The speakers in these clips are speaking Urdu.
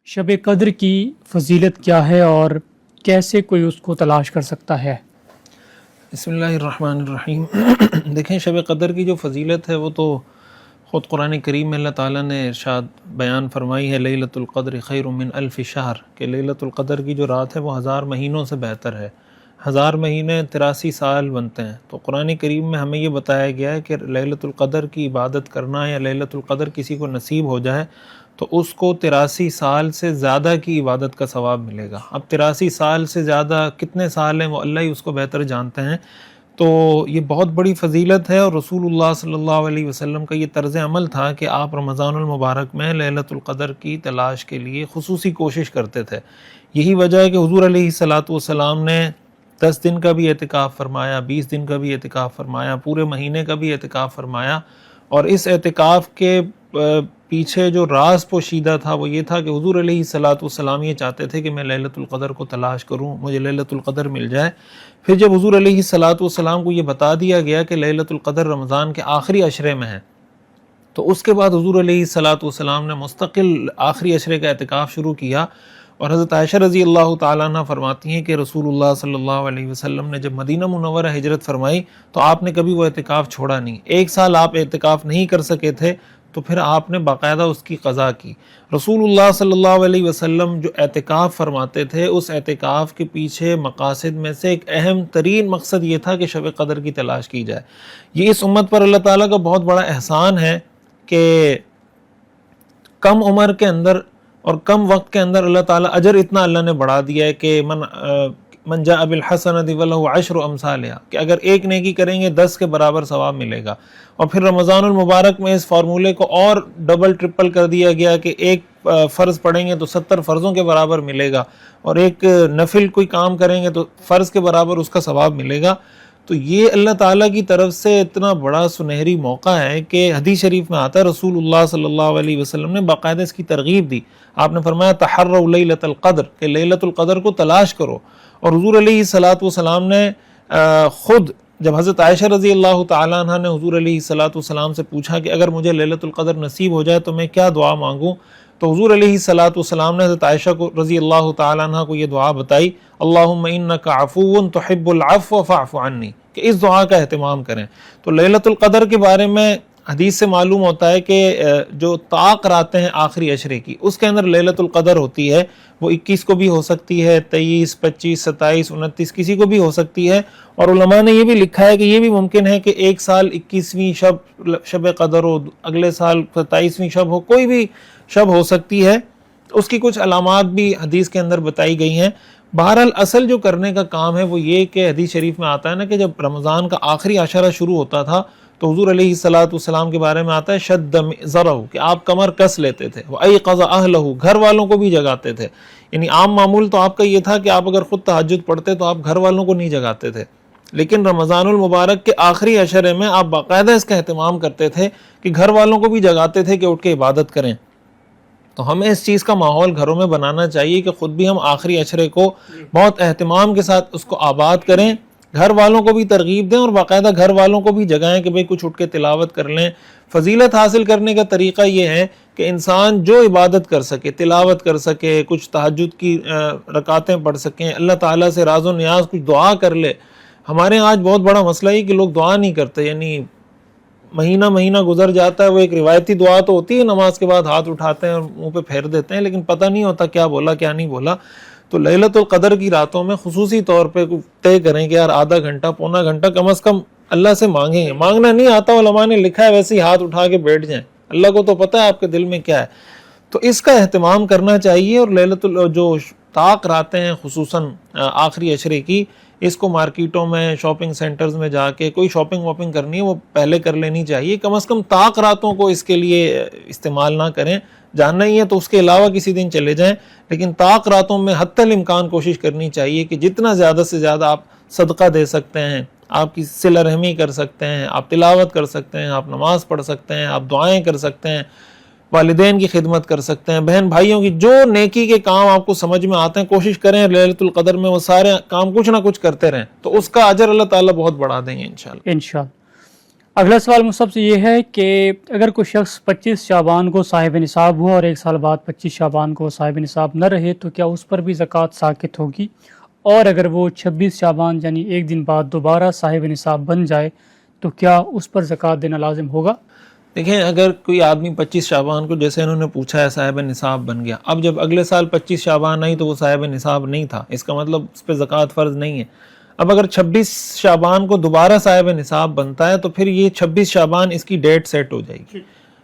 شب قدر کی فضیلت کیا ہے اور کیسے کوئی اس کو تلاش کر سکتا ہے؟ بسم اللہ الرحمن الرحیم۔ دیکھیں، شب قدر کی جو فضیلت ہے وہ تو خود قرآن کریم میں اللہ تعالیٰ نے ارشاد بیان فرمائی ہے، لیلۃ القدر خیر من الف شہر، کہ لیلۃ القدر کی جو رات ہے وہ 1000 مہینوں سے بہتر ہے۔ 1000 مہینے 83 سال بنتے ہیں۔ تو قرآن کریم میں ہمیں یہ بتایا گیا ہے کہ لیلۃ القدر کی عبادت کرنا یا لیلۃ القدر کسی کو نصیب ہو جائے تو اس کو 83 سال سے زیادہ کی عبادت کا ثواب ملے گا۔ اب 83 سال سے زیادہ کتنے سال ہیں وہ اللہ ہی اس کو بہتر جانتے ہیں۔ تو یہ بہت بڑی فضیلت ہے، اور رسول اللہ صلی اللہ علیہ وسلم کا یہ طرز عمل تھا کہ آپ رمضان المبارک میں لیلۃ القدر کی تلاش کے لیے خصوصی کوشش کرتے تھے۔ یہی وجہ ہے کہ حضور علیہ الصلاۃ والسلام نے 10 دن کا بھی اعتکاف فرمایا، 20 دن کا بھی اعتکاف فرمایا، پورے مہینے کا بھی اعتکاف فرمایا۔ اور اس اعتکاف کے پیچھے جو راز پوشیدہ تھا وہ یہ تھا کہ حضور علیہ الصلاۃ والسلام یہ چاہتے تھے کہ میں لیلۃ القدر کو تلاش کروں، مجھے لیلۃ القدر مل جائے۔ پھر جب حضور علیہ الصلاۃ والسلام کو یہ بتا دیا گیا کہ لیلۃ القدر رمضان کے آخری عشرے میں ہے، تو اس کے بعد حضور علیہ الصلاۃ والسلام نے مستقل آخری عشرے کا اعتکاف شروع کیا۔ اور حضرت عائشہ رضی اللہ تعالیٰ عنہ فرماتی ہیں کہ رسول اللہ صلی اللہ علیہ وسلم نے جب مدینہ منورہ ہجرت فرمائی تو آپ نے کبھی وہ اعتکاف چھوڑا نہیں۔ 1 سال آپ اعتکاف نہیں کر سکے تھے تو پھر آپ نے باقاعدہ اس کی قضا کی۔ رسول اللہ صلی اللہ علیہ وسلم جو اعتکاف فرماتے تھے، اس اعتکاف کے پیچھے مقاصد میں سے ایک اہم ترین مقصد یہ تھا کہ شب قدر کی تلاش کی جائے۔ یہ اس امت پر اللہ تعالیٰ کا بہت بڑا احسان ہے کہ کم عمر کے اندر اور کم وقت کے اندر اللہ تعالیٰ اجر اتنا اللہ نے بڑھا دیا ہے کہ من جاء بالحسنۃ فلہ عشر امثالھا، کہ اگر ایک نیکی کریں گے 10 کے برابر ثواب ملے گا۔ اور پھر رمضان المبارک میں اس فارمولے کو اور ڈبل ٹرپل کر دیا گیا کہ ایک فرض پڑھیں گے تو 70 فرضوں کے برابر ملے گا، اور ایک نفل کوئی کام کریں گے تو فرض کے برابر اس کا ثواب ملے گا۔ تو یہ اللہ تعالیٰ کی طرف سے اتنا بڑا سنہری موقع ہے کہ حدیث شریف میں آتا ہے، رسول اللہ صلی اللہ علیہ وسلم نے باقاعدہ اس کی ترغیب دی۔ آپ نے فرمایا تحروا لیلۃ القدر، کہ لیلۃ القدر کو تلاش کرو۔ اور حضور علیہ الصلاۃ والسلام نے خود جب حضرت عائشہ رضی اللہ تعالیٰ عنہ نے حضور علیہ الصلاۃ والسلام سے پوچھا کہ اگر مجھے لیلۃ القدر نصیب ہو جائے تو میں کیا دعا مانگوں، تو حضور علیہ الصلاۃ والسلام نے حضرت عائشہ کو رضی اللہ تعالیٰ عنہ کو یہ دعا بتائی، اللہم انک عفو تحب العفو فاعف عنی، کہ اس دعا کا اہتمام کریں۔ تو لیلۃ القدر کے بارے میں حدیث سے معلوم ہوتا ہے کہ جو طاق راتیں ہیں آخری عشرے کی، اس کے اندر لیلۃ القدر ہوتی ہے۔ وہ 21 کو بھی ہو سکتی ہے، 23، 25، 27، 29 کسی کو بھی ہو سکتی ہے۔ اور علماء نے یہ بھی لکھا ہے کہ یہ بھی ممکن ہے کہ ایک سال 21ویں شب قدر ہو، اگلے سال 27ویں شب ہو، کوئی بھی شب ہو سکتی ہے۔ اس کی کچھ علامات بھی حدیث کے اندر بتائی گئی ہیں۔ بہرحال اصل جو کرنے کا کام ہے وہ یہ کہ حدیث شریف میں آتا ہے نا کہ جب رمضان کا آخری عشرہ شروع ہوتا تھا تو حضور علیہ الصلاۃ والسلام کے بارے میں آتا ہے شد ذرہ، کہ آپ کمر کس لیتے تھے، وایقظ اہلہ، گھر والوں کو بھی جگاتے تھے۔ یعنی عام معمول تو آپ کا یہ تھا کہ آپ اگر خود تہجد پڑھتے تو آپ گھر والوں کو نہیں جگاتے تھے، لیکن رمضان المبارک کے آخری عشرے میں آپ باقاعدہ اس کا اہتمام کرتے تھے کہ گھر والوں کو بھی جگاتے تھے کہ اٹھ کے عبادت کریں۔ تو ہمیں اس چیز کا ماحول گھروں میں بنانا چاہیے کہ خود بھی ہم آخری عشرے کو بہت اہتمام کے ساتھ اس کو آباد کریں، گھر والوں کو بھی ترغیب دیں اور باقاعدہ گھر والوں کو بھی جگائیں کہ بھئی کچھ اٹھ کے تلاوت کر لیں۔ فضیلت حاصل کرنے کا طریقہ یہ ہے کہ انسان جو عبادت کر سکے، تلاوت کر سکے، کچھ تہجد کی رکعتیں پڑھ سکیں، اللہ تعالیٰ سے راز و نیاز کچھ دعا کر لے۔ ہمارے آج بہت بڑا مسئلہ ہے کہ لوگ دعا نہیں کرتے، یعنی مہینہ گزر جاتا ہے، وہ ایک روایتی دعا تو ہوتی ہے، نماز کے بعد ہاتھ اٹھاتے ہیں اور منہ پہ پھیر دیتے ہیں، لیکن پتہ نہیں ہوتا کیا بولا کیا نہیں بولا۔ تو لیلۃ القدر کی راتوں میں خصوصی طور پہ طے کریں کہ یار آدھا گھنٹہ پونا گھنٹہ کم از کم اللہ سے مانگیں گے۔ مانگنا نہیں آتا علماء نے لکھا ہے ویسے ہی ہاتھ اٹھا کے بیٹھ جائیں، اللہ کو تو پتہ ہے آپ کے دل میں کیا ہے۔ تو اس کا اہتمام کرنا چاہیے، اور لیلۃ جو طاق راتیں ہیں خصوصاً آخری عشرے کی، اس کو مارکیٹوں میں، شاپنگ سینٹرز میں جا کے کوئی شاپنگ واپنگ کرنی ہے وہ پہلے کر لینی چاہیے۔ کم از کم طاق راتوں کو اس کے لیے استعمال نہ کریں، جاننا ہی ہے تو اس کے علاوہ کسی دن چلے جائیں، لیکن طاق راتوں میں حتی الامکان کوشش کرنی چاہیے کہ جتنا زیادہ سے زیادہ آپ صدقہ دے سکتے ہیں، آپ کی صلہ رحمی کر سکتے ہیں، آپ تلاوت کر سکتے ہیں، آپ نماز پڑھ سکتے ہیں، آپ دعائیں کر سکتے ہیں، والدین کی خدمت کر سکتے ہیں، بہن بھائیوں کی جو نیکی کے کام آپ کو سمجھ میں آتے ہیں کوشش کریں لیلۃ القدر میں وہ سارے کام کچھ نہ کچھ کرتے رہیں، تو اس کا اجر اللہ تعالیٰ بہت بڑھا دیں گے انشاءاللہ۔ اگلا سوال مصعب سے یہ ہے کہ اگر کوئی شخص 25 شعبان کو صاحب نصاب ہوا اور ایک سال بعد 25 شعبان کو صاحب نصاب نہ رہے تو کیا اس پر بھی زکوٰۃ ساقط ہوگی؟ اور اگر وہ 26 شعبان یعنی ایک دن بعد دوبارہ صاحب نصاب بن جائے تو کیا اس پر زکوٰۃ دینا لازم ہوگا؟ دیکھیں، اگر کوئی آدمی 25 شعبان کو جیسے انہوں نے پوچھا ہے صاحب نصاب بن گیا، اب جب اگلے سال 25 شعبان آئی تو وہ صاحب نصاب نہیں تھا، اس کا مطلب اس پہ زکوٰۃ فرض نہیں ہے۔ اب اگر 26 شعبان کو دوبارہ صاحب نصاب بنتا ہے تو پھر یہ 26 شعبان اس کی ڈیٹ سیٹ ہو جائے گی۔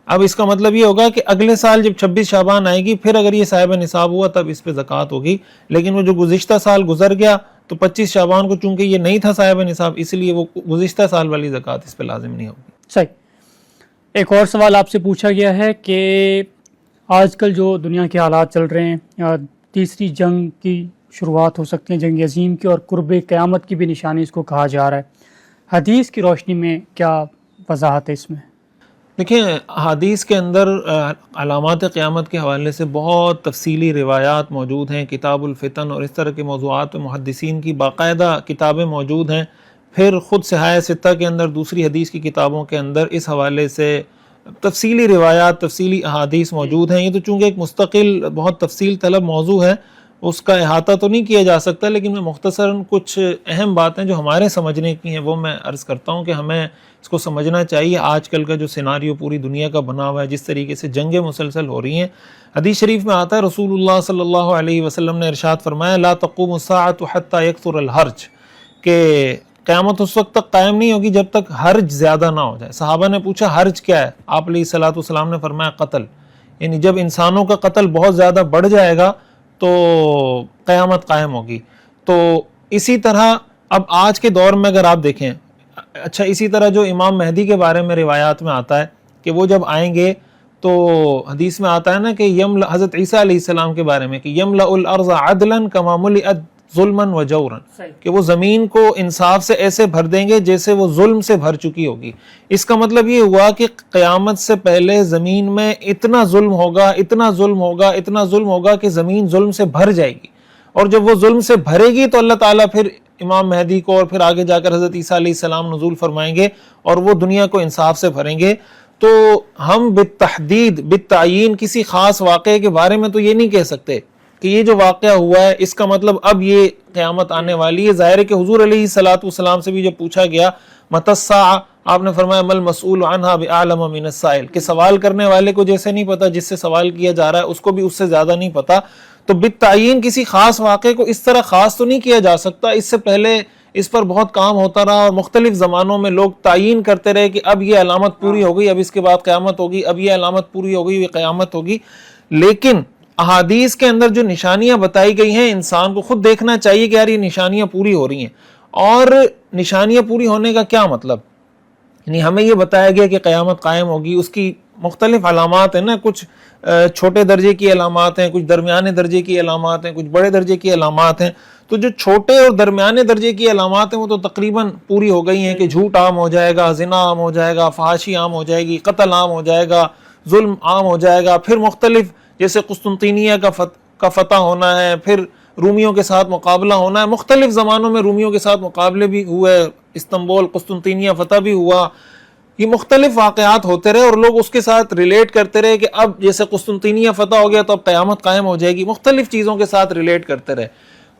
اب اس کا مطلب یہ ہوگا کہ اگلے سال جب 26 شعبان آئے گی پھر اگر یہ صاحب نصاب ہوا تب اس پہ زکوٰۃ ہوگی، لیکن وہ جو گزشتہ سال گزر گیا تو 25 شعبان کو چونکہ یہ نہیں تھا صاحب نصاب، اس لیے وہ گزشتہ سال والی زکوٰۃ اس پہ لازم نہیں ہوگی۔ صحیح۔ ایک اور سوال آپ سے پوچھا گیا ہے کہ آج کل جو دنیا کے حالات چل رہے ہیں، تیسری جنگ کی شروعات ہو سکتی ہیں، جنگ عظیم کی، اور قرب قیامت کی بھی نشانی اس کو کہا جا رہا ہے، حدیث کی روشنی میں کیا وضاحت ہے اس میں؟ دیکھیں، حدیث کے اندر علامات قیامت کے حوالے سے بہت تفصیلی روایات موجود ہیں، کتاب الفتن اور اس طرح کے موضوعات میں محدثین کی باقاعدہ کتابیں موجود ہیں، پھر خود صحاح ستہ کے اندر دوسری حدیث کی کتابوں کے اندر اس حوالے سے تفصیلی روایات، تفصیلی احادیث موجود ہیں۔ یہ تو چونکہ ایک مستقل بہت تفصیل طلب موضوع ہے، اس کا احاطہ تو نہیں کیا جا سکتا، لیکن میں مختصراً کچھ اہم باتیں جو ہمارے سمجھنے کی ہیں وہ میں عرض کرتا ہوں کہ ہمیں اس کو سمجھنا چاہیے۔ آج کل کا جو سیناریو پوری دنیا کا بنا ہوا ہے، جس طریقے سے جنگیں مسلسل ہو رہی ہیں، حدیث شریف میں آتا ہے رسول اللہ صلی اللہ علیہ وسلم نے ارشاد فرمایا لا تقوم الساعة حتى يكثر الحرج، کہ قیامت اس وقت تک قائم نہیں ہوگی جب تک حرج زیادہ نہ ہو جائے۔ صحابہ نے پوچھا حرج کیا ہے؟ آپ علیہ الصلوۃ والسلام نے فرمایا قتل، یعنی جب انسانوں کا قتل بہت زیادہ بڑھ جائے گا تو قیامت قائم ہوگی۔ تو اسی طرح اب آج کے دور میں اگر آپ دیکھیں، اچھا اسی طرح جو امام مہدی کے بارے میں روایات میں آتا ہے کہ وہ جب آئیں گے تو حدیث میں آتا ہے نا کہ حضرت عیسیٰ علیہ السلام کے بارے میں کہ یملأ الارض عدلا کما ملئت ظلما و جورا، کہ وہ زمین کو انصاف سے ایسے بھر دیں گے جیسے وہ ظلم سے بھر چکی ہوگی۔ اس کا مطلب یہ ہوا کہ قیامت سے پہلے زمین میں اتنا ظلم ہوگا، اتنا ظلم ہوگا، اتنا ظلم ہوگا کہ زمین ظلم سے بھر جائے گی، اور جب وہ ظلم سے بھرے گی تو اللہ تعالیٰ پھر امام مہدی کو اور پھر آگے جا کر حضرت عیسیٰ علیہ السلام نزول فرمائیں گے اور وہ دنیا کو انصاف سے بھریں گے۔ تو ہم بالتحدید بالتعیین کسی خاص واقعے کے بارے میں تو یہ نہیں کہہ سکتے کہ یہ جو واقعہ ہوا ہے اس کا مطلب اب یہ قیامت آنے والی ہے۔ ظاہر ہے کہ حضور علیہ الصلوۃ والسلام سے بھی جب پوچھا گیا متی الساعہ، آپ نے فرمایا مل مسئول عنہا بعلم من السائل، کہ سوال کرنے والے کو جیسے نہیں پتا جس سے سوال کیا جا رہا ہے اس کو بھی اس سے زیادہ نہیں پتا۔ تو بالتعین کسی خاص واقعے کو اس طرح خاص تو نہیں کیا جا سکتا۔ اس سے پہلے اس پر بہت کام ہوتا رہا اور مختلف زمانوں میں لوگ تعین کرتے رہے کہ اب یہ علامت پوری ہو گئی، اب اس کے بعد قیامت ہوگی، اب یہ علامت پوری ہو گئی، یہ قیامت ہوگی۔ لیکن احادیث کے اندر جو نشانیاں بتائی گئی ہیں انسان کو خود دیکھنا چاہیے کہ یار یہ نشانیاں پوری ہو رہی ہیں۔ اور نشانیاں پوری ہونے کا کیا مطلب؟ یعنی ہمیں یہ بتایا گیا کہ قیامت قائم ہوگی، اس کی مختلف علامات ہیں نا، کچھ چھوٹے درجے کی علامات ہیں، کچھ درمیانے درجے کی علامات ہیں، کچھ بڑے درجے کی علامات ہیں۔ تو جو چھوٹے اور درمیانے درجے کی علامات ہیں وہ تو تقریباً پوری ہو گئی ہیں کہ جھوٹ عام ہو جائے گا، زنا عام ہو جائے گا، فحاشی عام ہو جائے گی، قتل عام ہو جائے گا، ظلم عام ہو جائے گا، پھر مختلف جیسے قسطنطینیہ کا فتح ہونا ہے، پھر رومیوں کے ساتھ مقابلہ ہونا ہے۔ مختلف زمانوں میں رومیوں کے ساتھ مقابلے بھی ہوئے، استنبول قسطنطینیہ فتح بھی ہوا، یہ مختلف واقعات ہوتے رہے اور لوگ اس کے ساتھ ریلیٹ کرتے رہے کہ اب جیسے قسطنطینیہ فتح ہو گیا تو اب قیامت قائم ہو جائے گی، مختلف چیزوں کے ساتھ ریلیٹ کرتے رہے۔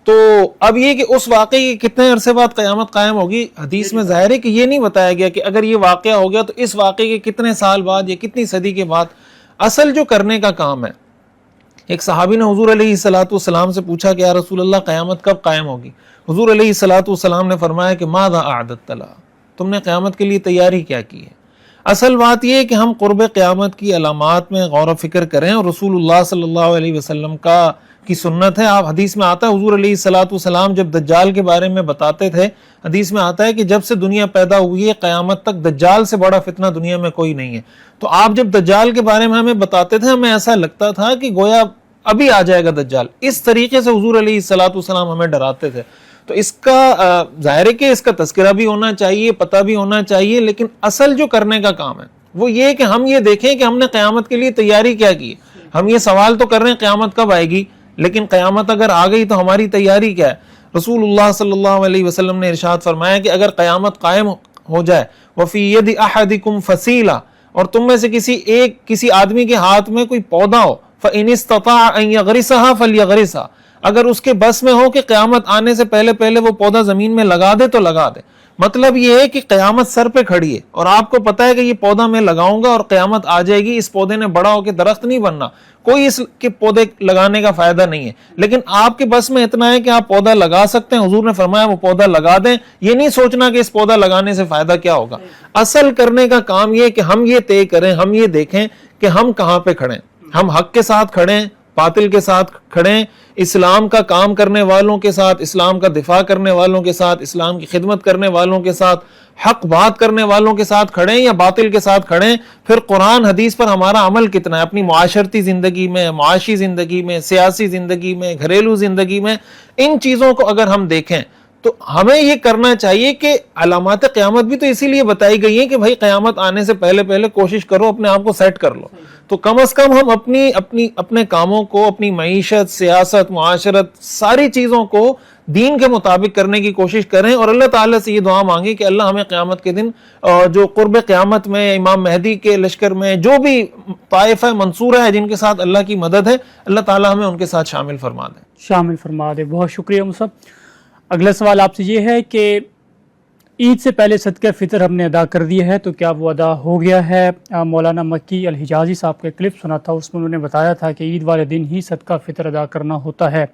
تو اب یہ کہ اس واقعے کے کتنے عرصے بعد قیامت قائم ہوگی، حدیث میں ظاہر ہے کہ یہ نہیں بتایا گیا کہ اگر یہ واقعہ ہو گیا تو اس واقعے کے کتنے سال بعد یا کتنی صدی کے بعد۔ اصل جو کرنے کا کام ہے، ایک صحابی نے حضور علیہ الصلوۃ والسلام سے پوچھا کہ یا رسول اللہ قیامت کب قائم ہوگی؟ حضور علیہ الصلوۃ والسلام نے فرمایا کہ ماذا اعددت لها، تم نے قیامت کے لیے تیاری کیا کی ہے؟ اصل بات یہ ہے کہ ہم قرب قیامت کی علامات میں غور و فکر کریں، اور رسول اللہ صلی اللہ علیہ وسلم کی سنت ہے۔ آپ حدیث میں آتا ہے حضور علیہ الصلوۃ والسلام جب دجال کے بارے میں بتاتے تھے، حدیث میں آتا ہے کہ جب سے دنیا پیدا ہوئی ہے قیامت تک دجال سے بڑا فتنہ دنیا میں کوئی نہیں ہے۔ تو آپ جب دجال کے بارے میں ہمیں بتاتے تھے ہمیں ایسا لگتا تھا کہ گویا ابھی آ جائے گا دجال، اس طریقے سے حضور علیہ الصلوۃ والسلام ہمیں ڈراتے تھے۔ تو اس کا ظاہر ہے کہ اس کا تذکرہ بھی ہونا چاہیے، پتہ بھی ہونا چاہیے، لیکن اصل جو کرنے کا کام ہے وہ یہ کہ ہم یہ دیکھیں کہ ہم نے قیامت کے لیے تیاری کیا کی ہے۔ ہم یہ سوال تو کر رہے ہیں قیامت کب آئے گی، لیکن قیامت اگر آ گئی تو ہماری تیاری کیا ہے؟ رسول اللہ صلی اللہ علیہ وسلم نے ارشاد فرمایا کہ اگر قیامت قائم ہو جائے. وفی ید احدکم فصیلا, اور تم میں سے کسی آدمی کے ہاتھ میں کوئی پودا ہو, فإن استطاع ان یغرسها فلیغرسها, اگر اس کے بس میں ہو کہ قیامت آنے سے پہلے وہ پودا زمین میں لگا دے تو لگا دے. مطلب یہ ہے کہ قیامت سر پہ کھڑی ہے اور آپ کو پتا ہے کہ یہ پودا میں لگاؤں گا اور قیامت آ جائے گی, اس پودے نے بڑا ہو کے درخت نہیں بننا, کوئی اس کے پودے لگانے کا فائدہ نہیں ہے, لیکن آپ کے بس میں اتنا ہے کہ آپ پودا لگا سکتے ہیں. حضور نے فرمایا وہ پودا لگا دیں, یہ نہیں سوچنا کہ اس پودا لگانے سے فائدہ کیا ہوگا. اصل کرنے کا کام یہ کہ ہم یہ طے کریں, ہم یہ دیکھیں کہ ہم کہاں پہ کھڑے ہیں, ہم حق کے ساتھ کھڑے ہیں, باطل کے ساتھ کھڑے ہیں, اسلام کا کام کرنے والوں کے ساتھ, اسلام کا دفاع کرنے والوں کے ساتھ, اسلام کی خدمت کرنے والوں کے ساتھ, حق بات کرنے والوں کے ساتھ کھڑے ہیں یا باطل کے ساتھ کھڑے ہیں. پھر قرآن حدیث پر ہمارا عمل کتنا ہے اپنی معاشرتی زندگی میں, معاشی زندگی میں, سیاسی زندگی میں, گھریلو زندگی میں, ان چیزوں کو اگر ہم دیکھیں تو ہمیں یہ کرنا چاہیے کہ علامات قیامت بھی تو اسی لیے بتائی گئی ہیں کہ بھائی قیامت آنے سے پہلے کوشش کرو اپنے آپ کو سیٹ کر لو. تو کم از کم ہم اپنے کاموں کو, اپنی معیشت, سیاست, معاشرت, ساری چیزوں کو دین کے مطابق کرنے کی کوشش کریں, اور اللہ تعالیٰ سے یہ دعا مانگیں کہ اللہ ہمیں قیامت کے دن جو قرب قیامت میں, امام مہدی کے لشکر میں جو بھی طائفہ منصورہ ہے جن کے ساتھ اللہ کی مدد ہے, اللہ تعالیٰ ہمیں ان کے ساتھ شامل فرما دے. بہت شکریہ مصعب. اگلا سوال آپ سے یہ ہے کہ عید سے پہلے صدقہ فطر ہم نے ادا کر دیا ہے تو کیا وہ ادا ہو گیا ہے؟ مولانا مکی الحجازی صاحب کا کلپ سنا تھا, اس میں انہوں نے بتایا تھا کہ عید والے دن ہی صدقہ فطر ادا کرنا ہوتا ہے.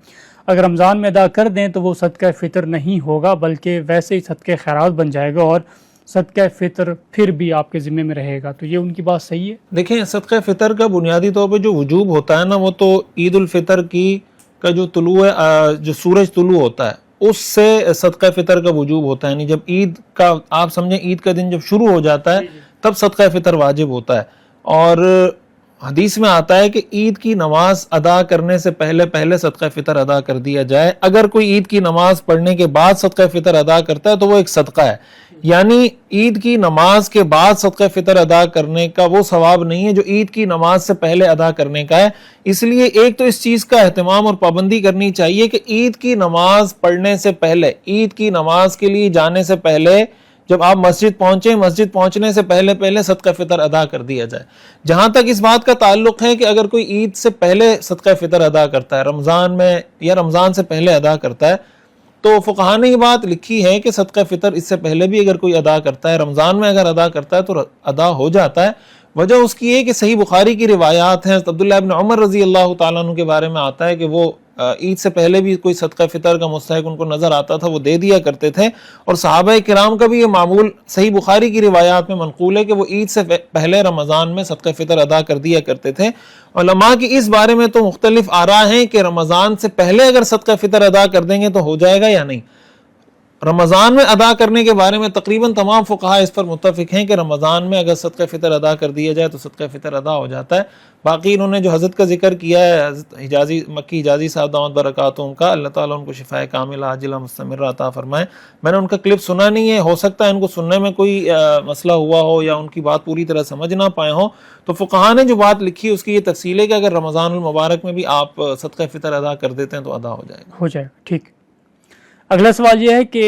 اگر رمضان میں ادا کر دیں تو وہ صدقہ فطر نہیں ہوگا بلکہ ویسے ہی صدقہ خیرات بن جائے گا اور صدقہ فطر پھر بھی آپ کے ذمے میں رہے گا. تو یہ ان کی بات صحیح ہے؟ دیکھیں, صدقہ فطر کا بنیادی طور پہ جو وجوب ہوتا ہے نا, وہ تو عید الفطر کا جو طلوع جو سورج طلوع ہوتا ہے اس سے صدقہ فطر کا وجوب ہوتا ہے. یعنی جب عید کا, آپ سمجھیں عید کا دن جب شروع ہو جاتا ہے تب صدقہ فطر واجب ہوتا ہے. اور حدیث میں آتا ہے کہ عید کی نماز ادا کرنے سے پہلے صدقہ فطر ادا کر دیا جائے. اگر کوئی عید کی نماز پڑھنے کے بعد صدقہ فطر ادا کرتا ہے تو وہ ایک صدقہ ہے. یعنی عید کی نماز کے بعد صدقہ فطر ادا کرنے کا وہ ثواب نہیں ہے جو عید کی نماز سے پہلے ادا کرنے کا ہے. اس لیے ایک تو اس چیز کا اہتمام اور پابندی کرنی چاہیے کہ عید کی نماز پڑھنے سے پہلے, عید کی نماز کے لیے جانے سے پہلے جب آپ مسجد پہنچیں, مسجد پہنچنے سے پہلے صدقہ فطر ادا کر دیا جائے. جہاں تک اس بات کا تعلق ہے کہ اگر کوئی عید سے پہلے صدقہ فطر ادا کرتا ہے, رمضان میں یا رمضان سے پہلے ادا کرتا ہے, تو فقہاء نے یہ بات لکھی ہے کہ صدقہ فطر اس سے پہلے بھی اگر کوئی ادا کرتا ہے, رمضان میں اگر ادا کرتا ہے تو ادا ہو جاتا ہے. وجہ اس کی ہے کہ صحیح بخاری کی روایات ہیں, عبداللہ ابن عمر رضی اللہ تعالیٰ عنہ کے بارے میں آتا ہے کہ وہ عید سے پہلے بھی کوئی صدقہ فطر کا مستحق ان کو نظر آتا تھا, وہ دے دیا کرتے تھے. اور صحابہ کرام کا بھی یہ معمول صحیح بخاری کی روایات میں منقول ہے کہ وہ عید سے پہلے رمضان میں صدقہ فطر ادا کر دیا کرتے تھے. علماء کی اس بارے میں تو مختلف آراء ہیں کہ رمضان سے پہلے اگر صدقہ فطر ادا کر دیں گے تو ہو جائے گا یا نہیں. رمضان میں ادا کرنے کے بارے میں تقریباً تمام فقہاء اس پر متفق ہیں کہ رمضان میں اگر صدقہ فطر ادا کر دیا جائے تو صدقہ فطر ادا ہو جاتا ہے. باقی انہوں نے جو حضرت کا ذکر کیا ہے, حضرت مکی حجازی صاحب دامت برکاتہم کا, اللہ تعالیٰ ان کو شفاء کاملہ عاجلہ مستمرہ عطا فرمائے. میں نے ان کا کلپ سنا نہیں ہے, ہو سکتا ہے ان کو سننے میں کوئی مسئلہ ہوا ہو یا ان کی بات پوری طرح سمجھ نہ پائے ہوں. تو فقہاء نے جو بات لکھی اس کی یہ تفصیل ہے کہ اگر رمضان المبارک میں بھی آپ صدقہ فطر ادا کر دیتے ہیں تو ادا ہو جائے گا. ٹھیک. اگلا سوال یہ ہے کہ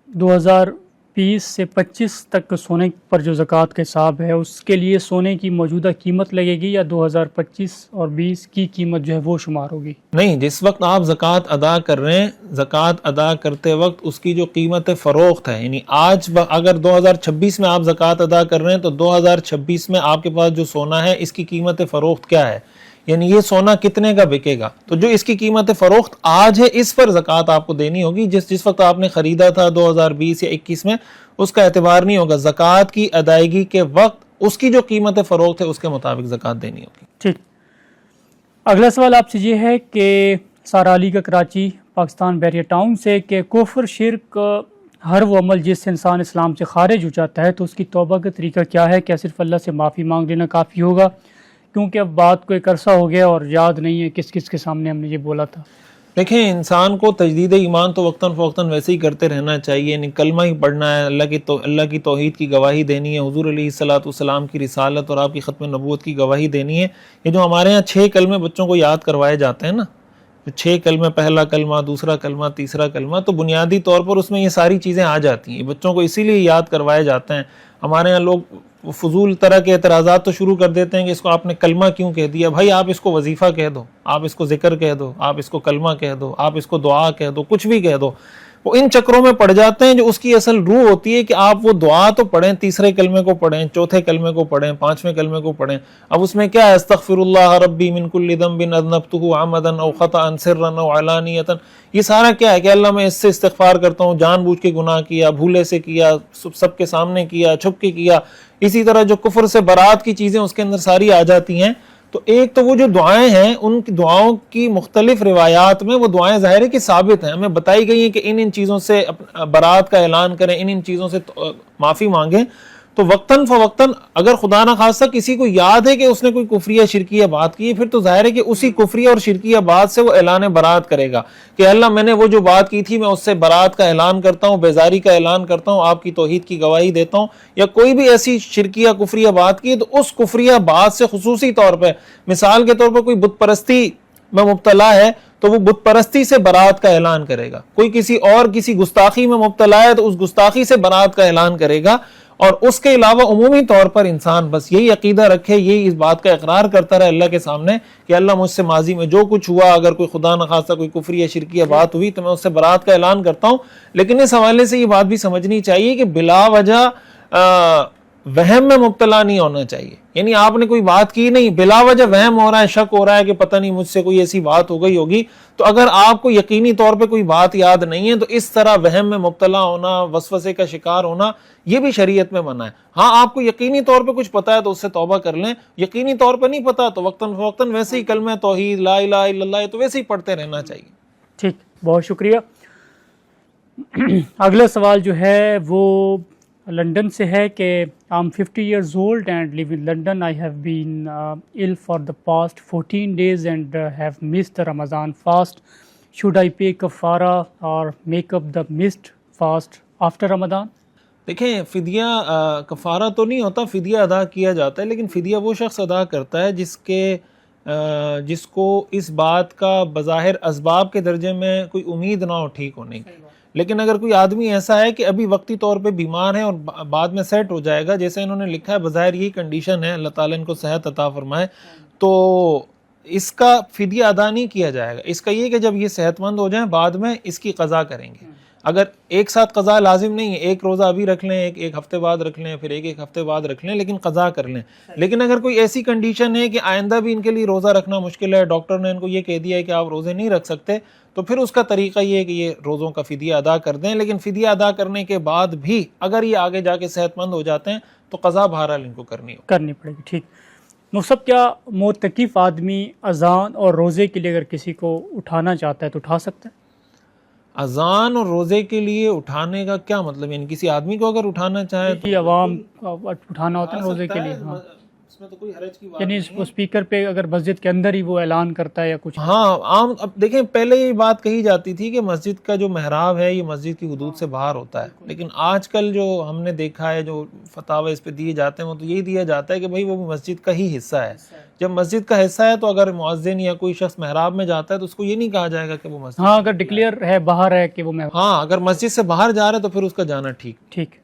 2020 سے 25 تک سونے پر جو زکوٰۃ کا حساب ہے اس کے لیے سونے کی موجودہ قیمت لگے گی یا 2025 اور 20 کی قیمت جو ہے وہ شمار ہوگی؟ نہیں, جس وقت آپ زکوٰۃ ادا کر رہے ہیں, زکوٰۃ ادا کرتے وقت اس کی جو قیمت فروخت ہے, یعنی آج اگر 2026 میں آپ زکوٰۃ ادا کر رہے ہیں تو 2026 میں آپ کے پاس جو سونا ہے اس کی قیمت فروخت کیا ہے, یعنی یہ سونا کتنے کا بکے گا. تو جو اس کی قیمت فروخت آج ہے اس پر زکوٰۃ آپ کو دینی ہوگی. جس وقت آپ نے خریدا تھا 2020 یا 21 میں, اس کا اعتبار نہیں ہوگا. زکوٰۃ کی ادائیگی کے وقت اس کی جو قیمت فروخت ہے اس کے مطابق زکوٰۃ دینی ہوگی. ٹھیک. اگلا سوال آپ سے یہ ہے کہ سارا علی کا کراچی پاکستان بیریا ٹاؤن سے کہ کفر شرک ہر وہ عمل جس سے انسان اسلام سے خارج ہو جاتا ہے تو اس کی توبہ کا طریقہ کیا ہے؟ کیا صرف اللہ سے معافی مانگ لینا کافی ہوگا؟ کیونکہ اب بات کو ایک عرصہ ہو گیا اور یاد نہیں ہے کس کس کے سامنے ہم نے یہ بولا تھا. دیکھیں, انسان کو تجدید ایمان تو وقتاً فوقتاً ویسے ہی کرتے رہنا چاہیے. یعنی کلمہ ہی پڑھنا ہے, اللہ کی توحید کی گواہی دینی ہے, حضور علیہ الصلوۃ والسلام کی رسالت اور آپ کی ختم نبوت کی گواہی دینی ہے. یہ جو ہمارے ہاں 6 کلمے بچوں کو یاد کروائے جاتے ہیں نا, 6 کلمے، پہلا کلمہ، دوسرا کلمہ، تیسرا کلمہ، تو بنیادی طور پر اس میں یہ ساری چیزیں آ جاتی ہیں. بچوں کو اسی لیے یاد کروائے جاتے ہیں. ہمارے یہاں لوگ فضول طرح کے اعتراضات تو شروع کر دیتے ہیں کہ اس کو آپ نے کلمہ کیوں کہہ دیا. بھائی آپ اس کو وظیفہ کہہ دو، آپ اس کو ذکر کہہ دو، آپ اس کو کلمہ کہہ دو، آپ اس کو دعا کہہ دو، کچھ بھی کہہ دو. وہ ان چکروں میں پڑ جاتے ہیں جو اس کی اصل روح ہوتی ہے کہ آپ وہ دعا تو پڑھیں، تیسرے کلمے کو پڑھیں، چوتھے کلمے کو پڑھیں، پانچویں کلمے کو پڑھیں. اب اس میں کیا ہے؟ استغفر اللہ ربی من کل ذنب اذنبتہ عمدا او خطأ سرا او علانیۃ. یہ سارا کیا ہے کہ اللہ میں اس سے استغفار کرتا ہوں، جان بوجھ کے گناہ کیا، بھولے سے کیا، سب کے سامنے کیا، چھپ کے کیا. اسی طرح جو کفر سے برات کی چیزیں اس کے اندر ساری آ جاتی ہیں. تو ایک تو وہ جو دعائیں ہیں، ان کی دعاؤں کی مختلف روایات میں وہ دعائیں ظاہر ہے کہ ثابت ہیں، ہمیں بتائی گئی ہیں کہ ان چیزوں سے برات کا اعلان کریں، ان چیزوں سے معافی مانگیں. تو وقتاً فوقتاً اگر خدا نہ خواستہ کسی کو یاد ہے کہ اس نے کوئی کفریہ شرکیہ بات کی ہے، پھر تو ظاہر ہے کہ اسی کفریہ اور شرکیہ بات سے وہ اعلان برات کرے گا کہ اللہ میں نے وہ جو بات کی تھی میں اس سے برات کا اعلان کرتا ہوں، بیزاری کا اعلان کرتا ہوں، آپ کی توحید کی گواہی دیتا ہوں. یا کوئی بھی ایسی شرکیہ کفریہ بات کی تو اس کفریہ بات سے خصوصی طور پہ، مثال کے طور پر کوئی بت پرستی میں مبتلا ہے تو وہ بت پرستی سے برات کا اعلان کرے گا. کوئی کسی گستاخی میں مبتلا ہے تو اس گستاخی سے برات کا اعلان کرے گا. اور اس کے علاوہ عمومی طور پر انسان بس یہی عقیدہ رکھے، یہی اس بات کا اقرار کرتا رہے اللہ کے سامنے کہ اللہ مجھ سے ماضی میں جو کچھ ہوا، اگر کوئی خدا نخواستہ کوئی کفر یا شرکیہ بات ہوئی تو میں اس سے برات کا اعلان کرتا ہوں. لیکن اس حوالے سے یہ بات بھی سمجھنی چاہیے کہ بلا وجہ وہم میں مبتلا نہیں ہونا چاہیے. یعنی آپ نے کوئی بات کی نہیں، بلا وجہ وہم ہو رہا ہے، شک ہو رہا ہے کہ پتہ نہیں مجھ سے کوئی ایسی بات ہو گئی ہوگی. تو اگر آپ کو یقینی طور پہ کوئی بات یاد نہیں ہے تو اس طرح وہم میں مبتلا ہونا، وسوسے کا شکار ہونا، یہ بھی شریعت میں منع ہے. ہاں آپ کو یقینی طور پہ کچھ پتا ہے تو اس سے توبہ کر لیں، یقینی طور پہ نہیں پتا تو وقتاً فوقتاً ویسے ہی کلمہ توحید لا الہ الا اللہ تو ویسے ہی پڑھتے رہنا چاہیے. ٹھیک، بہت شکریہ. اگلا سوال جو ہے وہ لنڈن سے ہے کہ I'm 50 years old and live in London. I have been ill for the past 14 days and have missed the Ramadan fast. Should I pay kafara or make up the missed fast after Ramadan? دیکھیں فدیہ کفارہ تو نہیں ہوتا، فدیہ ادا کیا جاتا ہے. لیکن فدیہ وہ شخص ادا کرتا ہے جس کو اس بات کا بظاہر اسباب کے درجے میں کوئی امید نہ ہو ٹھیک ہونے کی. لیکن اگر کوئی آدمی ایسا ہے کہ ابھی وقتی طور پہ بیمار ہے اور بعد میں سیٹ ہو جائے گا، جیسے انہوں نے لکھا ہے بظاہر یہی کنڈیشن ہے، اللہ تعالیٰ ان کو صحت عطا فرمائے، تو اس کا فدیہ ادا نہیں کیا جائے گا. اس کا یہ کہ جب یہ صحت مند ہو جائیں بعد میں اس کی قضا کریں گے. اگر ایک ساتھ قضا لازم نہیں ہے، ایک روزہ ابھی رکھ لیں، ایک ہفتے بعد رکھ لیں، پھر ایک ہفتے بعد رکھ لیں، لیکن قضا کر لیں. لیکن اگر کوئی ایسی کنڈیشن ہے کہ آئندہ بھی ان کے لیے روزہ رکھنا مشکل ہے، ڈاکٹر نے ان کو یہ کہہ دیا ہے کہ آپ روزے نہیں رکھ سکتے، تو پھر اس کا طریقہ یہ ہے کہ یہ روزوں کا فدیہ ادا کر دیں. لیکن فدیہ ادا کرنے کے بعد بھی اگر یہ آگے جا کے صحت مند ہو جاتے ہیں تو قضا بہرحال ان کو کرنی پڑے گی. ٹھیک. مصعب، کیا معتکف آدمی اذان اور روزے کے لیے اگر کسی کو اٹھانا چاہتا ہے تو اٹھا سکتا ہے؟ اذان اور روزے کے لیے اٹھانے کا کیا مطلب؟ یعنی کسی آدمی کو اگر اٹھانا چاہے تو عوام اٹھانا ہوتا ہے روزے کے لیے. ہاں، اس میں تو کوئی حرج کی بات یعنی اسپیکر پہ اگر مسجد کے اندر ہی وہ اعلان کرتا ہے یا کچھ. ہاں عام. اب دیکھیں پہلے یہ بات کہی جاتی تھی کہ مسجد کا جو محراب ہے یہ مسجد کی حدود سے باہر ہوتا ہے. لیکن آج کل جو ہم نے دیکھا ہے، جو فتاوی اس پہ دیے جاتے ہیں، وہ تو یہی دیا جاتا ہے کہ بھائی وہ مسجد کا ہی حصہ ہے. جب مسجد کا حصہ ہے تو اگر مؤذن یا کوئی شخص محراب میں جاتا ہے تو اس کو یہ نہیں کہا جائے گا کہ وہ مسجد. ہاں، اگر ڈکلیئر ہے باہر ہے کہ وہ ہاں اگر مسجد سے باہر جا رہا ہے تو پھر اس کا جانا ٹھیک.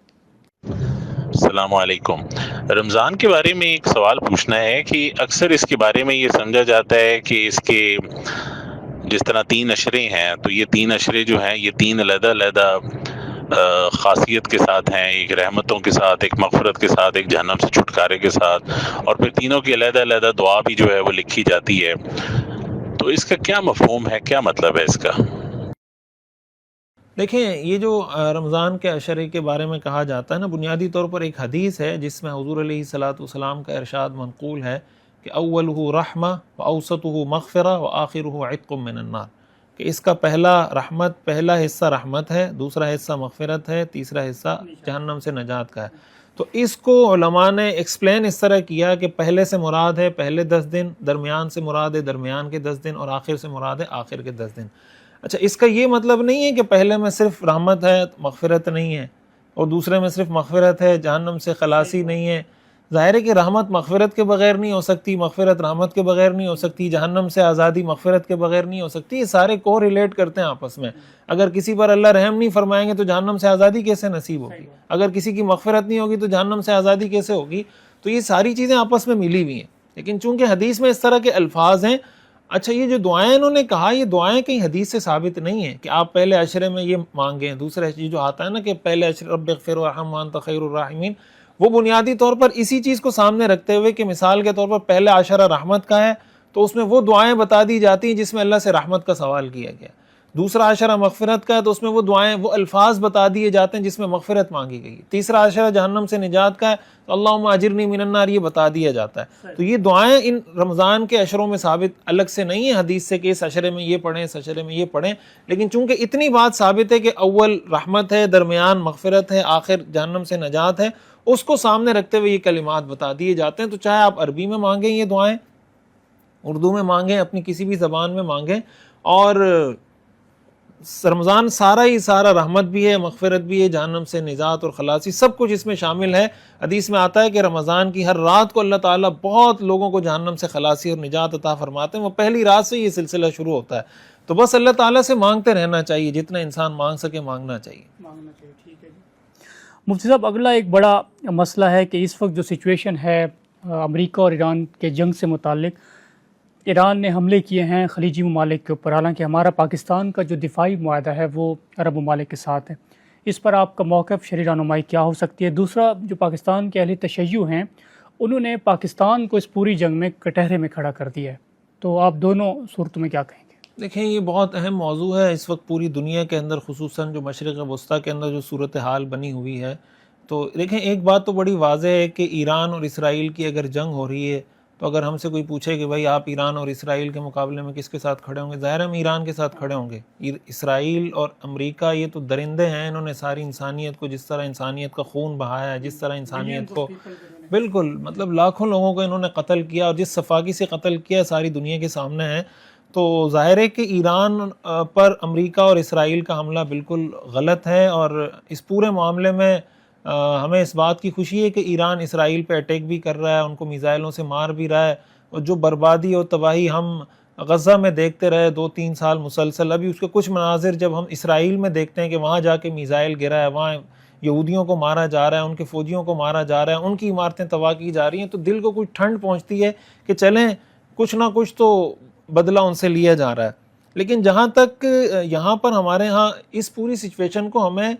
السلام علیکم. رمضان کے بارے میں ایک سوال پوچھنا ہے کہ اکثر اس کے بارے میں یہ سمجھا جاتا ہے کہ اس کے جس طرح 3 اشرے ہیں تو یہ 3 اشرے جو ہیں یہ 3 علیحدہ خاصیت کے ساتھ ہیں، ایک رحمتوں کے ساتھ، ایک مغفرت کے ساتھ، ایک جہنم سے چھٹکارے کے ساتھ، اور پھر تینوں کی علیحدہ دعا بھی جو ہے وہ لکھی جاتی ہے. تو اس کا کیا مفہوم ہے، کیا مطلب ہے اس کا؟ دیکھیں یہ جو رمضان کے عشرے کے بارے میں کہا جاتا ہے نا، بنیادی طور پر ایک حدیث ہے جس میں حضور علیہ الصلوۃ والسلام کا ارشاد منقول ہے کہ اولہ رحمہ و اوسطہ مغفرہ و آخرہ عتق من النار، کہ اس کا پہلا حصہ رحمت ہے، دوسرا حصہ مغفرت ہے، تیسرا حصہ جہنم سے نجات کا ہے. تو اس کو علماء نے ایکسپلین اس طرح کیا کہ پہلے سے مراد ہے پہلے 10 دن، درمیان سے مراد ہے درمیان کے 10 دن، اور آخر سے مراد ہے آخر کے 10 دن. اچھا، اس کا یہ مطلب نہیں ہے کہ پہلے میں صرف رحمت ہے مغفرت نہیں ہے، اور دوسرے میں صرف مغفرت ہے جہنم سے خلاصی نہیں ہے. ظاہر ہے کہ رحمت مغفرت کے بغیر نہیں ہو سکتی، مغفرت رحمت کے بغیر نہیں ہو سکتی، جہنم سے آزادی مغفرت کے بغیر نہیں ہو سکتی. یہ سارے کو ریلیٹ کرتے ہیں آپس میں. اگر کسی پر اللہ رحم نہیں فرمائیں گے تو جہنم سے آزادی کیسے نصیب ہوگی؟ اگر کسی کی مغفرت نہیں ہوگی تو جہنم سے آزادی کیسے ہوگی؟ تو یہ ساری چیزیں آپس میں ملی ہوئی ہیں. لیکن چونکہ حدیث میں اس طرح کے الفاظ ہیں. اچھا یہ جو دعائیں انہوں نے کہا، یہ دعائیں کہیں حدیث سے ثابت نہیں ہیں کہ آپ پہلے عشرے میں یہ مانگیں. دوسرے یہ جو آتا ہے نا کہ پہلے عشرے رب اغفر وارحم وانت خیر الراحمین، وہ بنیادی طور پر اسی چیز کو سامنے رکھتے ہوئے کہ مثال کے طور پر پہلے عشرہ رحمت کا ہے تو اس میں وہ دعائیں بتا دی جاتی ہیں جس میں اللہ سے رحمت کا سوال کیا گیا. دوسرا عشرہ مغفرت کا ہے تو اس میں وہ دعائیں، وہ الفاظ بتا دیے جاتے ہیں جس میں مغفرت مانگی گئی. تیسرا عشرہ جہنم سے نجات کا ہے تو اللہم اجرنی من النار یہ بتا دیا جاتا ہے. تو یہ دعائیں ان رمضان کے عشروں میں ثابت الگ سے نہیں ہیں حدیث سے کہ اس عشرے میں یہ پڑھیں، اس عشرے میں یہ پڑھیں. لیکن چونکہ اتنی بات ثابت ہے کہ اول رحمت ہے، درمیان مغفرت ہے، آخر جہنم سے نجات ہے، اس کو سامنے رکھتے ہوئے یہ کلمات بتا دیے جاتے ہیں. تو چاہے آپ عربی میں مانگیں یہ دعائیں، اردو میں مانگیں، اپنی کسی بھی زبان میں مانگیں. اور رمضان سارا ہی سارا رحمت بھی ہے، مغفرت بھی ہے، جہنم سے نجات اور خلاصی سب کچھ اس میں شامل ہے. حدیث میں آتا ہے کہ رمضان کی ہر رات کو اللہ تعالیٰ بہت لوگوں کو جہنم سے خلاصی اور نجات عطا فرماتے ہیں. وہ پہلی رات سے یہ سلسلہ شروع ہوتا ہے. تو بس اللہ تعالیٰ سے مانگتے رہنا چاہیے، جتنا انسان مانگ سکے مانگنا چاہیے. ٹھیک ہے جی. مفتی صاحب اگلا ایک بڑا مسئلہ ہے کہ اس وقت جو سچویشن ہے امریکہ اور ایران کے جنگ سے متعلق، ایران نے حملے کیے ہیں خلیجی ممالک کے اوپر، حالانکہ ہمارا پاکستان کا جو دفاعی معاہدہ ہے وہ عرب ممالک کے ساتھ ہے. اس پر آپ کا موقف شرعی رہنمائی کیا ہو سکتی ہے؟ دوسرا، جو پاکستان کے اہل تشیع ہیں انہوں نے پاکستان کو اس پوری جنگ میں کٹہرے میں کھڑا کر دیا ہے، تو آپ دونوں صورتوں میں کیا کہیں گے؟ دیکھیں یہ بہت اہم موضوع ہے اس وقت پوری دنیا کے اندر، خصوصاً جو مشرق وسطیٰ کے اندر جو صورتحال بنی ہوئی ہے. تو دیکھیں ایک بات تو بڑی واضح ہے کہ ایران اور اسرائیل کی اگر جنگ ہو رہی ہے تو اگر ہم سے کوئی پوچھے کہ بھائی آپ ایران اور اسرائیل کے مقابلے میں کس کے ساتھ کھڑے ہوں گے، ظاہر ہم ایران کے ساتھ کھڑے ہوں گے. اسرائیل اور امریکہ یہ تو درندے ہیں، انہوں نے ساری انسانیت کو، جس طرح انسانیت کا خون بہایا ہے، جس طرح انسانیت کو بالکل مطلب لاکھوں لوگوں کو انہوں نے قتل کیا، اور جس صفاقی سے قتل کیا ساری دنیا کے سامنے ہے. تو ظاہر ہے کہ ایران پر امریکہ اور اسرائیل کا حملہ بالکل غلط ہے. اور اس پورے معاملے میں ہمیں اس بات کی خوشی ہے کہ ایران اسرائیل پہ اٹیک بھی کر رہا ہے، ان کو میزائلوں سے مار بھی رہا ہے. اور جو بربادی اور تباہی ہم غزہ میں دیکھتے رہے 2-3 سال مسلسل، ابھی اس کے کچھ مناظر جب ہم اسرائیل میں دیکھتے ہیں کہ وہاں جا کے میزائل گرا ہے، وہاں یہودیوں کو مارا جا رہا ہے، ان کے فوجیوں کو مارا جا رہا ہے، ان کی عمارتیں تباہ کی جا رہی ہیں، تو دل کو کچھ ٹھنڈ پہنچتی ہے کہ چلیں کچھ نہ کچھ تو بدلہ ان سے لیا جا رہا ہے. لیکن جہاں تک یہاں پر ہمارے ہاں اس پوری سچویشن کو ہمیں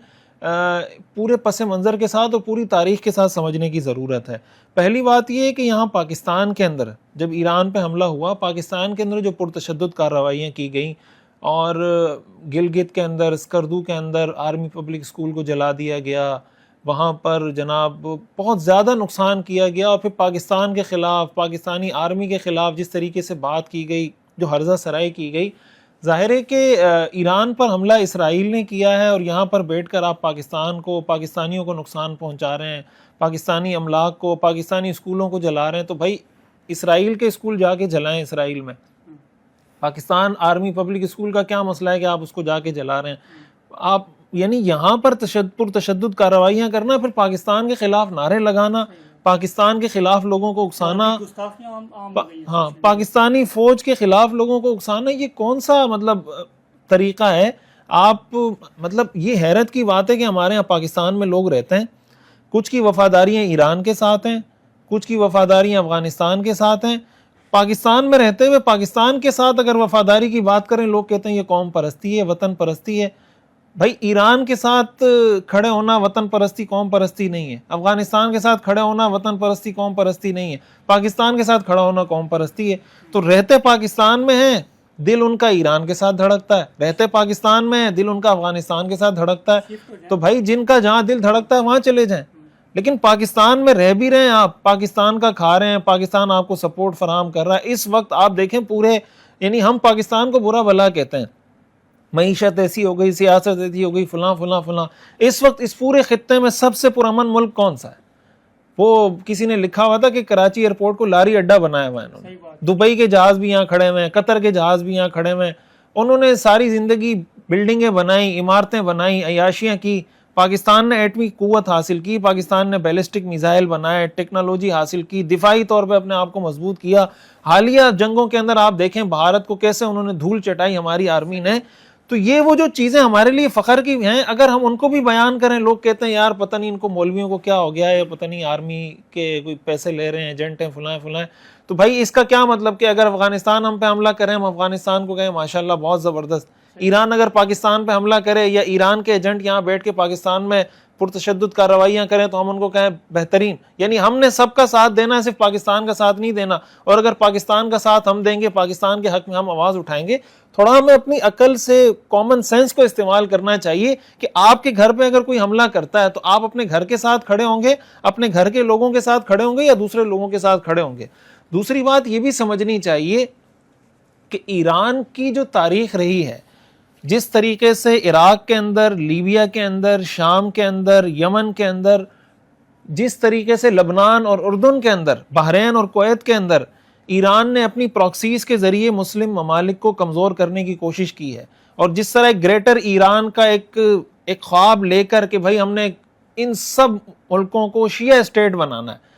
پورے پس منظر کے ساتھ اور پوری تاریخ کے ساتھ سمجھنے کی ضرورت ہے. پہلی بات یہ ہے کہ یہاں پاکستان کے اندر جب ایران پہ حملہ ہوا، پاکستان کے اندر جو پرتشدد کارروائیاں کی گئیں، اور گلگت کے اندر، اسکردو کے اندر آرمی پبلک اسکول کو جلا دیا گیا، وہاں پر جناب بہت زیادہ نقصان کیا گیا. اور پھر پاکستان کے خلاف، پاکستانی آرمی کے خلاف جس طریقے سے بات کی گئی، جو ہرزہ سرائی کی گئی، ظاہر ہے کہ ایران پر حملہ اسرائیل نے کیا ہے، اور یہاں پر بیٹھ کر آپ پاکستان کو، پاکستانیوں کو نقصان پہنچا رہے ہیں، پاکستانی املاک کو، پاکستانی اسکولوں کو جلا رہے ہیں. تو بھائی اسرائیل کے اسکول جا کے جلائیں اسرائیل میں. پاکستان آرمی پبلک اسکول کا کیا مسئلہ ہے کہ آپ اس کو جا کے جلا رہے ہیں؟ آپ یعنی یہاں پر پرتشدد کارروائیاں کرنا، پھر پاکستان کے خلاف نعرے لگانا، پاکستان کے خلاف لوگوں کو اکسانا، ہاں پاکستانی فوج کے خلاف لوگوں کو اکسانا، یہ کون سا مطلب طریقہ ہے؟ آپ مطلب یہ حیرت کی بات ہے کہ ہمارے یہاں پاکستان میں لوگ رہتے ہیں، کچھ کی وفاداریاں ایران کے ساتھ ہیں، کچھ کی وفاداریاں افغانستان کے ساتھ ہیں. پاکستان میں رہتے ہوئے پاکستان کے ساتھ اگر وفاداری کی بات کریں، لوگ کہتے ہیں یہ قوم پرستی ہے، وطن پرستی ہے. بھائی ایران کے ساتھ کھڑے ہونا وطن پرستی، قوم پرستی نہیں ہے. افغانستان کے ساتھ کھڑے ہونا وطن پرستی، قوم پرستی نہیں ہے. پاکستان کے ساتھ کھڑا ہونا قوم پرستی ہے. تو رہتے پاکستان میں ہیں، دل ان کا ایران کے ساتھ دھڑکتا ہے. رہتے پاکستان میں ہیں، دل ان کا افغانستان کے ساتھ دھڑکتا ہے. تو بھائی جن کا جہاں دل دھڑکتا ہے وہاں چلے جائیں. لیکن پاکستان میں رہ بھی رہے ہیں، آپ پاکستان کا کھا رہے ہیں، پاکستان آپ کو سپورٹ فراہم کر رہا ہے. اس وقت آپ دیکھیں پورے، یعنی ہم پاکستان کو برا بھلا کہتے ہیں، معیشت ایسی ہو گئی، سیاست ایسی ہو گئی، فلاں فلاں فلاں. اس وقت اس پورے خطے میں سب سے پرامن ملک کون سا ہے؟ وہ کسی نے لکھا ہوا تھا کہ کراچی ایئرپورٹ کو لاری اڈا بنایا ہوا ہے انہوں نے. دبئی کے جہاز بھی یہاں کھڑے ہوئے ہیں، قطر کے جہاز بھی یہاں کھڑے ہوئے ہیں. انہوں نے ساری زندگی بلڈنگیں بنائی، عمارتیں بنائی، عیاشیاں کی. پاکستان نے ایٹمی قوت حاصل کی، پاکستان نے بیلسٹک میزائل بنائے، ٹیکنالوجی حاصل کی، دفاعی طور پہ اپنے آپ کو مضبوط کیا. حالیہ جنگوں کے اندر آپ دیکھیں بھارت کو کیسے انہوں نے دھول چٹائی ہماری آرمی نے. تو یہ وہ جو چیزیں ہمارے لیے فخر کی ہیں، اگر ہم ان کو بھی بیان کریں، لوگ کہتے ہیں یار پتہ نہیں ان کو مولویوں کو کیا ہو گیا ہے، پتہ نہیں آرمی کے کوئی پیسے لے رہے ہیں، ایجنٹ ہیں، فلاں فلاں. تو بھائی اس کا کیا مطلب کہ اگر افغانستان ہم پہ حملہ کریں، ہم افغانستان کو کہیں ماشاءاللہ بہت زبردست. ایران اگر پاکستان پہ حملہ کرے یا ایران کے ایجنٹ یہاں بیٹھ کے پاکستان میں پرتشدد کارروائیاں کریں تو ہم ان کو کہیں بہترین. یعنی ہم نے سب کا ساتھ دینا ہے، صرف پاکستان کا ساتھ نہیں دینا. اور اگر پاکستان کا ساتھ ہم دیں گے، پاکستان کے حق میں ہم آواز اٹھائیں گے. تھوڑا ہمیں اپنی عقل سے، کامن سینس کو استعمال کرنا چاہیے کہ آپ کے گھر پہ اگر کوئی حملہ کرتا ہے تو آپ اپنے گھر کے ساتھ کھڑے ہوں گے، اپنے گھر کے لوگوں کے ساتھ کھڑے ہوں گے یا دوسرے لوگوں کے ساتھ کھڑے ہوں گے. دوسری بات یہ بھی سمجھنی چاہیے کہ ایران کی جو تاریخ رہی ہے، جس طریقے سے عراق کے اندر، لیبیا کے اندر، شام کے اندر، یمن کے اندر، جس طریقے سے لبنان اور اردن کے اندر، بحرین اور کویت کے اندر ایران نے اپنی پراکسیز کے ذریعے مسلم ممالک کو کمزور کرنے کی کوشش کی ہے، اور جس طرح گریٹر ایران کا ایک خواب لے کر کہ بھائی ہم نے ان سب ملکوں کو شیعہ اسٹیٹ بنانا ہے،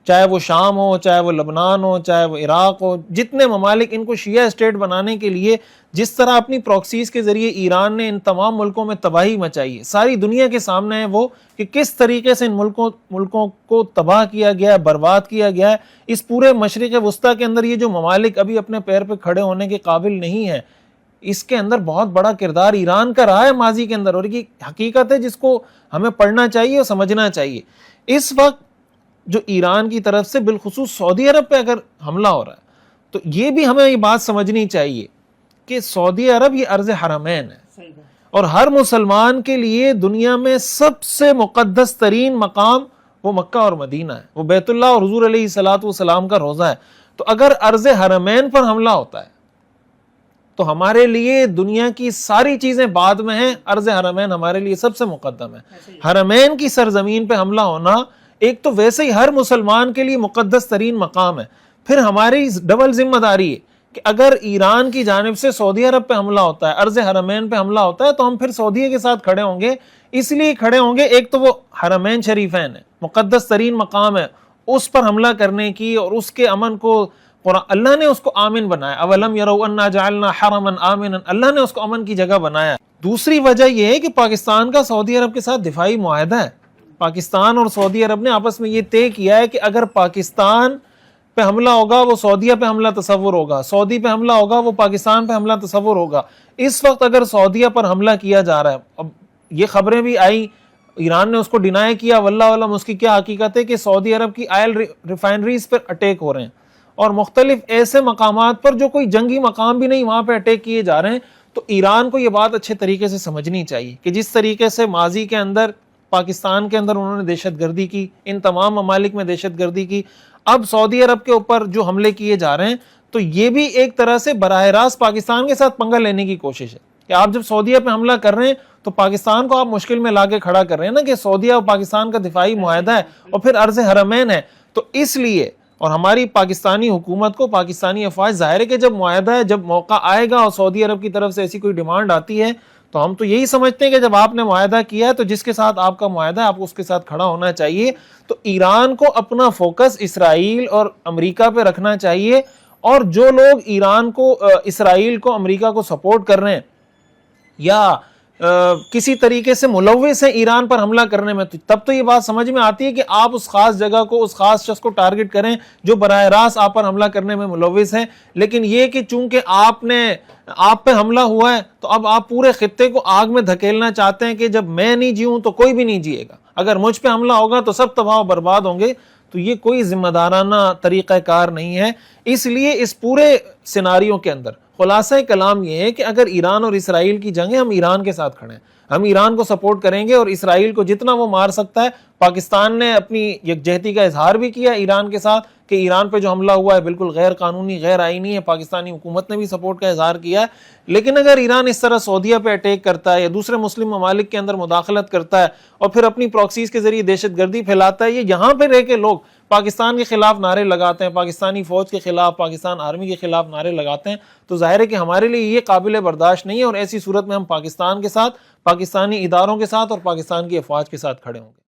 چاہے وہ شام ہو، چاہے وہ لبنان ہو، چاہے وہ عراق ہو، جتنے ممالک، ان کو شیعہ اسٹیٹ بنانے کے لیے جس طرح اپنی پراکسیز کے ذریعے ایران نے ان تمام ملکوں میں تباہی مچائی ہے. ساری دنیا کے سامنے ہے وہ کہ کس طریقے سے ان ملکوں کو تباہ کیا گیا ہے، برباد کیا گیا ہے. اس پورے مشرق وسطیٰ کے اندر یہ جو ممالک ابھی اپنے پیر پہ کھڑے ہونے کے قابل نہیں ہیں، اس کے اندر بہت بڑا کردار ایران کا رہا ہے ماضی کے اندر، اور یہ حقیقت ہے جس کو ہمیں پڑھنا چاہیے اور سمجھنا چاہیے. اس وقت جو ایران کی طرف سے بالخصوص سعودی عرب پہ اگر حملہ ہو رہا ہے تو یہ بھی ہمیں یہ بات سمجھنی چاہیے کہ سعودی عرب یہ ارض حرمین ہے، اور ہر مسلمان کے لیے دنیا میں سب سے مقدس ترین مقام وہ مکہ اور مدینہ ہے، وہ بیت اللہ اور حضور علیہ الصلوۃ والسلام کا روضہ ہے. تو اگر ارض حرمین پر حملہ ہوتا ہے تو ہمارے لیے دنیا کی ساری چیزیں بعد میں ہیں، ارض حرمین ہمارے لیے سب سے مقدم ہے. حرمین کی سرزمین پہ حملہ ہونا ایک تو ویسے ہی ہر مسلمان کے لیے مقدس ترین مقام ہے، پھر ہماری ڈبل ذمہ داری ہے کہ اگر ایران کی جانب سے سعودی عرب پہ حملہ ہوتا ہے، ارض حرمین پہ حملہ ہوتا ہے، تو ہم پھر سعودیہ کے ساتھ کھڑے ہوں گے. اس لیے کھڑے ہوں گے، ایک تو وہ حرمین شریفین ہے، مقدس ترین مقام ہے، اس پر حملہ کرنے کی اور اس کے امن کو اللہ نے اس کو آمن بنایا. اولم یروا انا جعلنا حرما آمنا، اللہ نے اس کو امن کی جگہ بنایا. دوسری وجہ یہ ہے کہ پاکستان کا سعودی عرب کے ساتھ دفاعی معاہدہ ہے. پاکستان اور سعودی عرب نے آپس میں یہ طے کیا ہے کہ اگر پاکستان پہ حملہ ہوگا وہ سعودیہ پہ حملہ تصور ہوگا، سعودی پہ حملہ ہوگا وہ پاکستان پہ حملہ تصور ہوگا. اس وقت اگر سعودیہ پر حملہ کیا جا رہا ہے، اب یہ خبریں بھی آئیں، ایران نے اس کو ڈینائی کیا، واللہ علم اس کی کیا حقیقت ہے، کہ سعودی عرب کی آئل ریفائنریز پر اٹیک ہو رہے ہیں اور مختلف ایسے مقامات پر جو کوئی جنگی مقام بھی نہیں وہاں پہ اٹیک کیے جا رہے ہیں. تو ایران کو یہ بات اچھے طریقے سے سمجھنی چاہیے کہ جس طریقے سے ماضی کے اندر پاکستان کے اندر انہوں نے دہشت گردی کی، ان تمام ممالک میں دہشت گردی کی، اب سعودی عرب کے اوپر جو حملے کیے جا رہے ہیں تو یہ بھی ایک طرح سے براہ راست پاکستان کے ساتھ پنگا لینے کی کوشش ہے کہ آپ جب سعودیہ پہ حملہ کر رہے ہیں تو پاکستان کو آپ مشکل میں لا کے کھڑا کر رہے ہیں نا، کہ سعودیہ اور پاکستان کا دفاعی معاہدہ ہے اور پھر ارض حرمین ہے. تو اس لیے اور ہماری پاکستانی حکومت کو، پاکستانی افواج، ظاہر ہے کہ جب معاہدہ ہے، جب موقع آئے گا اور سعودی عرب کی طرف سے ایسی کوئی ڈیمانڈ آتی ہے تو ہم تو یہی سمجھتے ہیں کہ جب آپ نے معاہدہ کیا ہے تو جس کے ساتھ آپ کا معاہدہ ہے آپ کو اس کے ساتھ کھڑا ہونا چاہیے. تو ایران کو اپنا فوکس اسرائیل اور امریکہ پہ رکھنا چاہیے، اور جو لوگ ایران کو، اسرائیل کو، امریکہ کو سپورٹ کر رہے ہیں یا کسی طریقے سے ملوث ہیں ایران پر حملہ کرنے میں، تب تو یہ بات سمجھ میں آتی ہے کہ آپ اس خاص جگہ کو، اس خاص شخص کو ٹارگٹ کریں جو براہ راست آپ پر حملہ کرنے میں ملوث ہیں. لیکن یہ کہ چونکہ آپ پہ حملہ ہوا ہے تو اب آپ پورے خطے کو آگ میں دھکیلنا چاہتے ہیں کہ جب میں نہیں جیوں تو کوئی بھی نہیں جیے گا، اگر مجھ پہ حملہ ہوگا تو سب تباہ و برباد ہوں گے. تو یہ کوئی ذمہ دارانہ طریقہ کار نہیں ہے. اس لیے اس پورے سیناریو کے اندر خلاصہ کلام یہ ہے کہ اگر ایران اور اسرائیل کی جنگ ہے، ہم ایران کے ساتھ کھڑے ہیں، ہم ایران کو سپورٹ کریں گے، اور اسرائیل کو جتنا وہ مار سکتا ہے. پاکستان نے اپنی یکجہتی کا اظہار بھی کیا ایران کے ساتھ کہ ایران پہ جو حملہ ہوا ہے بالکل غیر قانونی، غیر آئینی ہے. پاکستانی حکومت نے بھی سپورٹ کا اظہار کیا ہے. لیکن اگر ایران اس طرح سعودیہ پہ اٹیک کرتا ہے یا دوسرے مسلم ممالک کے اندر مداخلت کرتا ہے اور پھر اپنی پراکسیز کے ذریعے دہشت گردی پھیلاتا ہے، یہ یہاں پہ رہ کے لوگ پاکستان کے خلاف نعرے لگاتے ہیں، پاکستانی فوج کے خلاف، پاکستان آرمی کے خلاف نعرے لگاتے ہیں، تو ظاہر ہے کہ ہمارے لیے یہ قابل برداشت نہیں ہے، اور ایسی صورت میں ہم پاکستان کے ساتھ، پاکستانی اداروں کے ساتھ اور پاکستان کی افواج کے ساتھ کھڑے ہوں گے۔